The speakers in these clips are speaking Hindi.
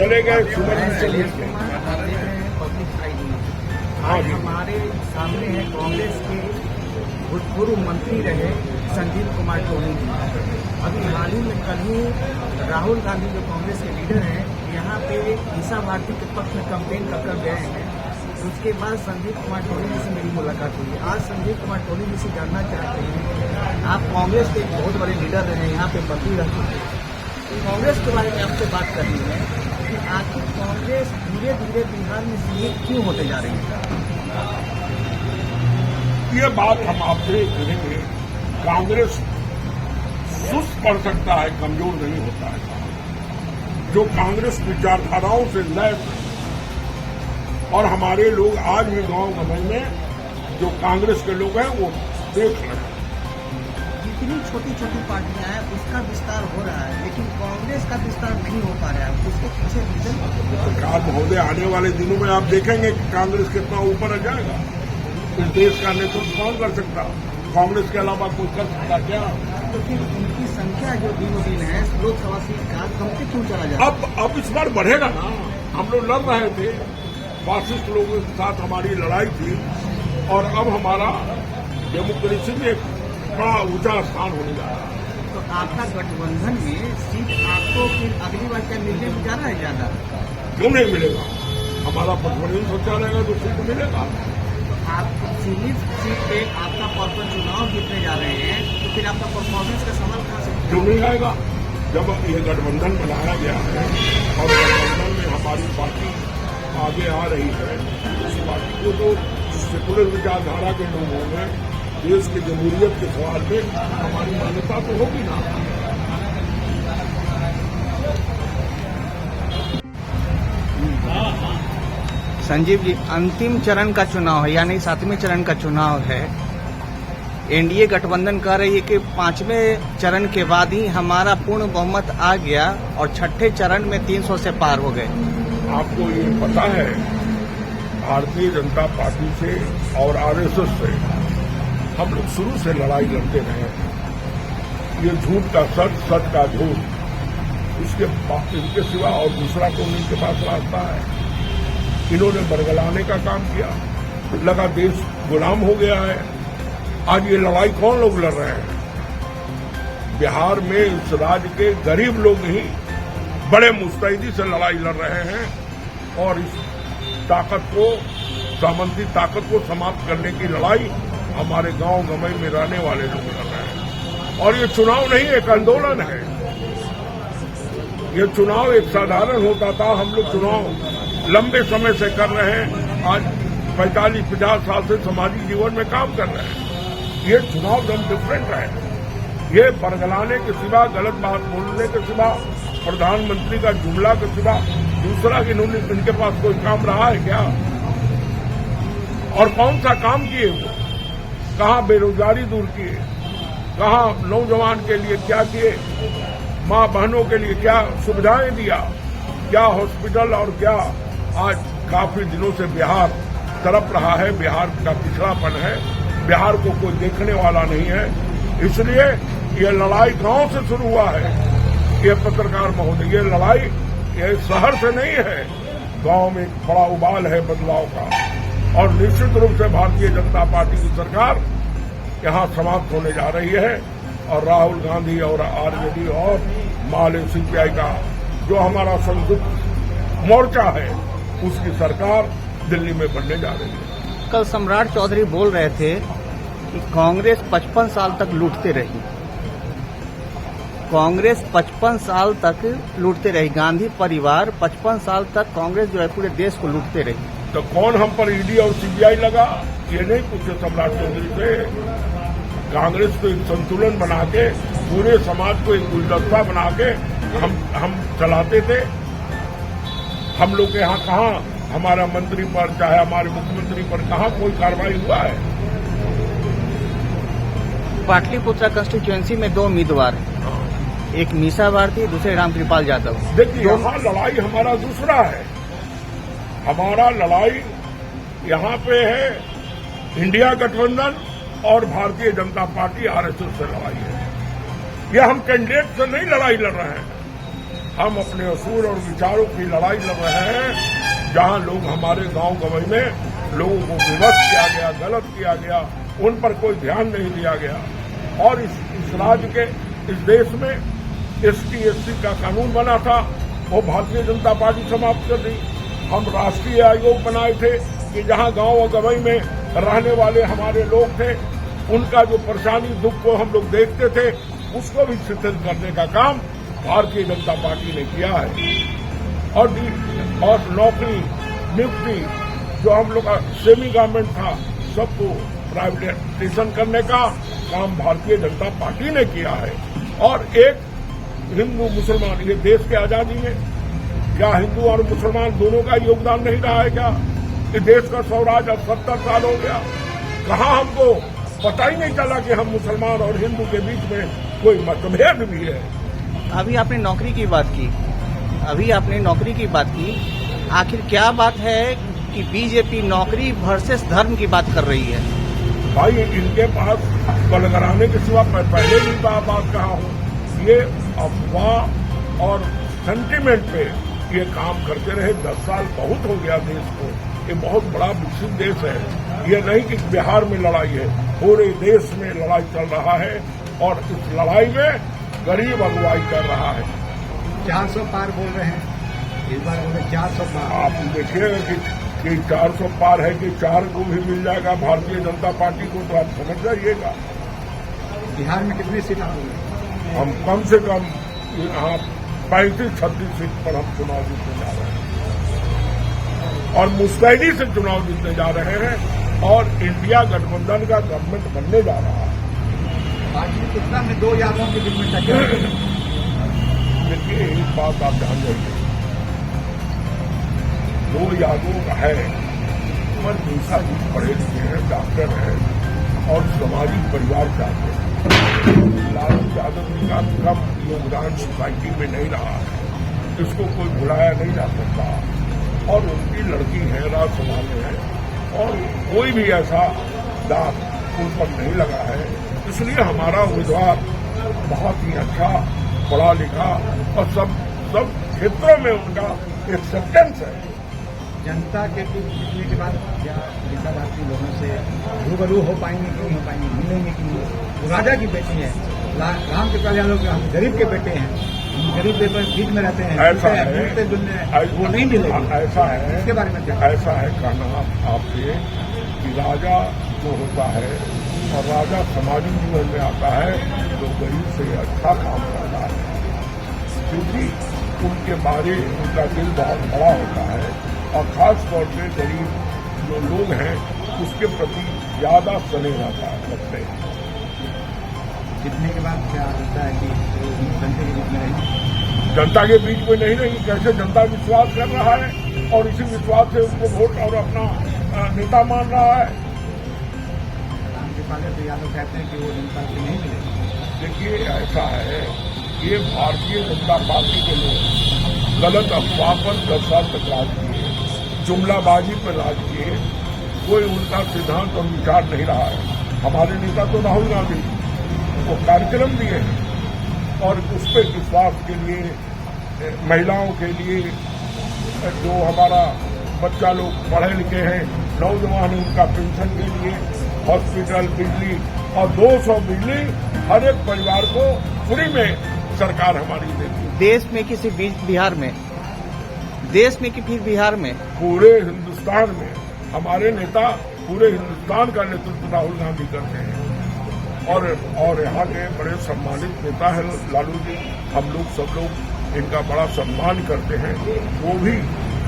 चले गए सुमन जी चले गए। आज हमारे सामने है कांग्रेस के भूतपूर्व मंत्री रहे संजीव कुमार टोनी जी। अभी हाल ही में कल ही राहुल गांधी जो कांग्रेस के लीडर हैं यहाँ पे मीसा भारती के पक्ष में कैंपेन कर गए हैं। उसके बाद संजीव कुमार टोनी जी से मेरी मुलाकात हुई। आज संजीव कुमार टोनी जी से जानना चाहते हैं, आप कांग्रेस के एक बहुत बड़े लीडर रहे, यहाँ पे मंत्री रह चुके हैं, कांग्रेस के बारे में आपसे बात करनी है कि आखिर कांग्रेस धीरे धीरे बिहार में सीमित क्यों होते जा रही है? ये बात हम आपसे करेंगे। कांग्रेस सुस्त पड़ सकता है, कमजोर नहीं होता है। जो कांग्रेस विचारधाराओं से लैस और हमारे लोग आज भी गांव गंवई में जो कांग्रेस के लोग हैं वो देख रहे हैं। जितनी छोटी छोटी पार्टियां हैं उसका विस्तार हो रहा है, लेकिन कांग्रेस का विस्तार नहीं हो पा रहा है। उसके पीछे रीजन सरकार महोदय आने वाले दिनों में आप देखेंगे कि कांग्रेस कितना ऊपर आ जाएगा। इस देश का नेतृत्व कौन कर सकता? कांग्रेस के अलावा कोई कर सकता क्या? तो फिर उनकी संख्या जो दिनों दिन है लोकसभा सीट का कमते क्यों चला जाए? अब इस बार बढ़ेगा ना। हम लोग लड़ रहे थे, फासिस्ट लोगों के साथ हमारी लड़ाई थी और अब हमारा डेमोक्रेसी में एक बड़ा ऊंचा स्थान होने जा रहा है। तो आपका गठबंधन में सीट आपको फिर अगली बार क्या मिलने में जा रहा है ज्यादा? क्यों नहीं मिलेगा? हमारा गठबंधन सोचा रहेगा तो सीट मिलेगा। आप सीमित सीट पे आपका पर्पल चुनाव जीतने जा रहे हैं, तो फिर आपका परफॉर्मेंस का सवाल कहाँ से? क्यों नहीं आएगा? जब ये गठबंधन बनाया गया है और गठबंधन में हमारी पार्टी आगे आ रही है, उस पार्टी को तो सेकुलर विचारधारा के लोगों में देश की जमहूरियत के सवाल में हमारी मान्यता तो होगी ना। संजीव जी, अंतिम चरण का चुनाव है, यानी 7वें चरण का चुनाव है। एनडीए गठबंधन कह रही है कि 5वें चरण के बाद ही हमारा पूर्ण बहुमत आ गया और 6ठे चरण में 300 से पार हो गए। आपको ये पता है, भारतीय जनता पार्टी से और आरएसएस से हम लोग शुरू से लड़ाई लड़ते रहे हैं। ये झूठ का सच, सच का झूठ, इनके सिवा और दूसरा तो इनके पास रास्ता है। इन्होंने बरगलाने का काम किया, लगा देश गुलाम हो गया है। आज ये लड़ाई कौन लोग लड़ रहे हैं? बिहार में इस राज्य के गरीब लोग ही बड़े मुस्तैदी से लड़ाई लड़ रहे हैं और इस ताकत को, सामंती ताकत को समाप्त करने की लड़ाई हमारे गांव गंवई में रहने वाले लोग लड़ रहे हैं। और ये चुनाव नहीं, एक आंदोलन है। ये चुनाव एक साधारण होता था, हम लोग चुनाव लंबे समय से कर रहे हैं। आज 45-50 साल से सामाजिक जीवन में काम कर रहे हैं। ये चुनाव एकदम डिफरेंट है। ये बरगलाने के सिवा, गलत बात बोलने के सिवा, प्रधानमंत्री का जुमला के सिवा दूसरा इनके पास कोई काम रहा है क्या? और कौन सा काम किए वो? कहाँ बेरोजगारी दूर किए? कहाँ नौजवान के लिए क्या किए? माँ बहनों के लिए क्या सुविधाएं दिया? क्या हॉस्पिटल और क्या? आज काफी दिनों से बिहार तड़प रहा है, बिहार का पिछड़ापन है, बिहार को कोई देखने वाला नहीं है। इसलिए ये लड़ाई गांव से शुरू हुआ है। ये पत्रकार महोदय, ये लड़ाई ये शहर से नहीं है, गांव में एक बड़ा उबाल है बदलाव का। और निश्चित रूप से भारतीय जनता पार्टी की सरकार यहां समाप्त होने जा रही है और राहुल गांधी और आरजेडी और माले सीपीआई का जो हमारा संयुक्त मोर्चा है उसकी सरकार दिल्ली में बनने जा रही है। कल सम्राट चौधरी बोल रहे थे कि कांग्रेस 55 साल तक लूटते रही। कांग्रेस 55 साल तक लूटते रही, गांधी परिवार 55 साल तक कांग्रेस जो है पूरे देश को लूटते रही। तो कौन हम पर ईडी और सीबीआई लगा? ये नहीं पूछे सम्राट चौधरी से। कांग्रेस को एक संतुलन बना के, पूरे समाज को एक गुलदस्ता बना के हम चलाते थे। हम लोग के यहाँ कहाँ हमारा मंत्री पर, चाहे हमारे मुख्यमंत्री पर कहाँ कोई कार्रवाई हुआ है? पाटलिपुत्रा कंस्टिट्यूएंसी में 2 उम्मीदवार हैं, एक मीसा भारती, दूसरे रामकृपाल यादव। देखिए, यहाँ लड़ाई हमारा दूसरा है। हमारा लड़ाई यहाँ पे है इंडिया गठबंधन और भारतीय जनता पार्टी आरएसएस से लड़ाई है। ये हम कैंडिडेट से नहीं लड़ाई लड़ रहे हैं। हम अपने असूल और विचारों की लड़ाई लड़ रहे हैं। जहां लोग हमारे गांव गवई में लोगों को विवश किया गया, गलत किया गया, उन पर कोई ध्यान नहीं दिया गया। और इस राज्य के, इस देश में ST/SC का कानून बना था, वो भारतीय जनता पार्टी समाप्त कर दी। हम राष्ट्रीय आयोग बनाए थे कि जहां गांव और गवई में रहने वाले हमारे लोग थे, उनका जो परेशानी दुख को हम लोग देखते थे, उसको भी शिथिल करने का काम भारतीय जनता पार्टी ने किया है। और नौकरी नियुक्ति जो हम लोग का सेमी गवर्नमेंट था, सबको प्राइवेटाइजेशन करने का काम भारतीय जनता पार्टी ने किया है। और एक हिंदू मुसलमान, ये देश की आजादी में क्या हिंदू और मुसलमान दोनों का योगदान नहीं रहा है क्या? इस देश का स्वराज अब 70 साल हो गया, कहाँ हमको पता ही नहीं चला कि हम मुसलमान और हिंदू के बीच में कोई मतभेद भी है। अभी आपने नौकरी की बात की, आखिर क्या बात है कि बीजेपी नौकरी वर्सेस धर्म की बात कर रही है? भाई, इनके पास बलगराने के सिवा मैं पहले भी बात कहा हूँ, ये अफवाह और सेंटिमेंट पे ये काम करते रहे। 10 साल बहुत हो गया देश को। ये बहुत बड़ा विकसित देश है। ये नहीं कि बिहार में लड़ाई है, पूरे देश में लड़ाई चल रहा है। और इस लड़ाई में गरीब अगुवाई कर रहा है। 400 पार बोल रहे हैं, इस बार बोले 400 पार। आप देखिएगा कि 400 पार है कि 4 को भी मिल जाएगा भारतीय जनता पार्टी को, तो आप समझ जाइएगा। बिहार में कितनी सीट आ रही? हम कम से कम यहाँ 35-36 सीट पर हम चुनाव जीतने जा रहे हैं और मुस्तैदी से चुनाव जीतने जा रहे हैं। और इंडिया गठबंधन का गवर्नमेंट बनने जा रहा है। पार्टी कितना में 2 यादों के बीच में टक्कर है। देखिए, एक बात आप ध्यान रखिए, 2 यादों का है, पर दूसरा जी पढ़े लिखे हैं, डॉक्टर हैं और सामाजिक परिवार चाहते हैं। लालू यादव जी का कम योगदान सोसाइटी में नहीं रहा है, इसको कोई भुलाया नहीं जा सकता। और उनकी लड़की है, राजसभा में है, और कोई भी ऐसा दाग उन पर नहीं लगा है। इसलिए हमारा उम्मीदवार बहुत ही अच्छा, पढ़ा लिखा और सब क्षेत्रों में उनका एक्सेप्टेंस है। जनता के बीच मिलने के बाद क्या जनता भारतीय लोगों से रूबरू हो पाएंगे कि नहीं हो पाएंगे, मिलेंगे कि नहीं? राजा की बेटी है, राम कृपाल यादव हम गरीब के बेटे हैं, हम गरीब के बीच में रहते हैं। ऐसा है, वो नहीं मिलेगा। ऐसा है, इसके बारे में क्या? ऐसा है कहना आपसे कि राजा जो होता है और राजा सामाजिक जीवन में आता है तो गरीब से अच्छा काम करता है, क्योंकि उनके बारे उनका दिल बहुत बड़ा होता है। और खास तौर पे गरीब जो लोग हैं उसके प्रति ज्यादा स्नेह रखते हैं। जितने के बाद क्या होता है कि जनता के बीच में रहेंगे? जनता के बीच में नहीं रही, कैसे जनता विश्वास कर रहा है और इसी विश्वास से उनको वोट और अपना नेता मान रहा है। राम कृपाल यादव कहते हैं कि वो जनता से नहीं मिलेगा। देखिए, ऐसा है, ये भारतीय जनता पार्टी के लोग गलत अफवाह पर 10 साल तक राज किए, जुमलाबाजी पर राज किए, कोई उनका सिद्धांत और विचार नहीं रहा है। हमारे नेता तो राहुल गांधी, वो कार्यक्रम दिए हैं और उस पर विश्वास के लिए, महिलाओं के लिए, जो हमारा बच्चा लोग पढ़े लिखे हैं, नौजवान उनका पेंशन के लिए, हॉस्पिटल, बिजली और 200 बिजली हर एक परिवार को फ्री में सरकार हमारी देती है। देश में कि सिर्फ बिहार में? देश में कि फिर बिहार में? पूरे हिंदुस्तान में हमारे नेता पूरे हिंदुस्तान का नेतृत्व राहुल गांधी करते हैं। और यहाँ के बड़े सम्मानित नेता है लालू जी। हम लोग सब लोग इनका बड़ा सम्मान करते हैं। वो भी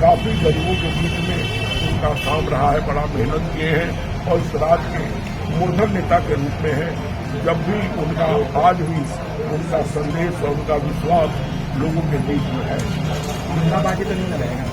काफी गरीबों के बीच में उनका काम रहा है, बड़ा मेहनत किए हैं और इस राज्य के मूर्धन नेता के रूप में है। जब भी उनका आज भी उनका संदेश और उनका विश्वास लोगों के बीच में है। जनता पार्टी तो नहीं रहेगा।